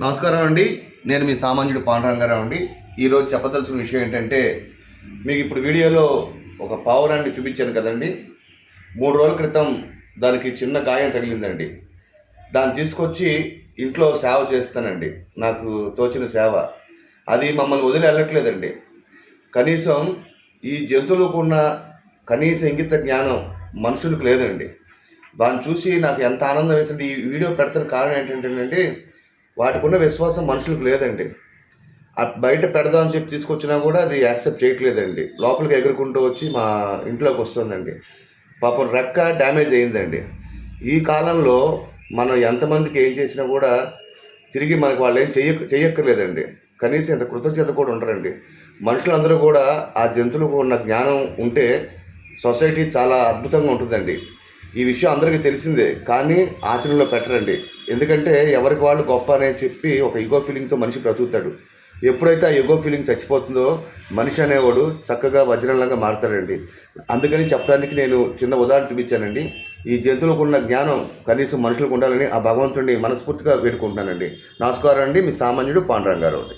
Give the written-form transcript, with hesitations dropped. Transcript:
నమస్కారం అండి. నేను మీ సామాన్యుడు పాండురంగారావు అండి. ఈరోజు చెప్పదలుచుకున్న విషయం ఏంటంటే, మీకు ఇప్పుడు వీడియోలో ఒక పావురాన్ని చూపించాను కదండి. 3 రోజుల క్రితం దానికి చిన్న గాయం తగిలిందండి. దాన్ని తీసుకొచ్చి ఇంట్లో సేవ చేస్తానండి, నాకు తోచిన సేవ. అది మమ్మల్ని వదిలి వెళ్ళట్లేదండి. కనీసం ఈ జంతువులకు ఉన్న కనీస ఇంగిత జ్ఞానం మనుషులకు లేదండి. దాన్ని చూసి నాకు ఎంత ఆనందం వేసింది. ఈ వీడియో పెడతాను కారణం ఏంటంటేనండి, వాటికి ఉన్న విశ్వాసం మనుషులకు లేదండి. బయట పెడదామని చెప్పి తీసుకొచ్చినా కూడా అది యాక్సెప్ట్ చేయట్లేదండి. లోపలికి ఎగురుకుంటూ వచ్చి మా ఇంట్లోకి వస్తుందండి. పాపం రెక్క డ్యామేజ్ అయిందండి. ఈ కాలంలో మనం ఎంతమందికి ఏం చేసినా కూడా తిరిగి మనకు వాళ్ళు ఏం చెయ్యక్కర్లేదండి. కనీసం ఇంత కృతజ్ఞత కూడా ఉండరండి. మనుషులందరూ కూడా ఆ జంతువులకు ఉన్న జ్ఞానం ఉంటే సొసైటీ చాలా అద్భుతంగా ఉంటుందండి. ఈ విషయం అందరికీ తెలిసిందే, కానీ ఆచరణలో పెట్టరండి. ఎందుకంటే ఎవరికి వాళ్ళు గొప్ప అని చెప్పి ఒక ఈగో ఫీలింగ్తో మనిషి బ్రతుకుతాడు. ఎప్పుడైతే ఆ ఈగో ఫీలింగ్ చచ్చిపోతుందో మనిషి అనేవాడు చక్కగా వజ్రంలాగా మారుతాడండి. అందుకని చెప్పడానికి నేను చిన్న ఉదాహరణ చూపించానండి. ఈ జంతువులకు ఉన్న జ్ఞానం కనీసం మనుషులకు ఉండాలని ఆ భగవంతుడిని మనస్ఫూర్తిగా వేడుకుంటున్నానండి. నమస్కారం అండి. మీ సామాన్యుడు పాండురంగారావు.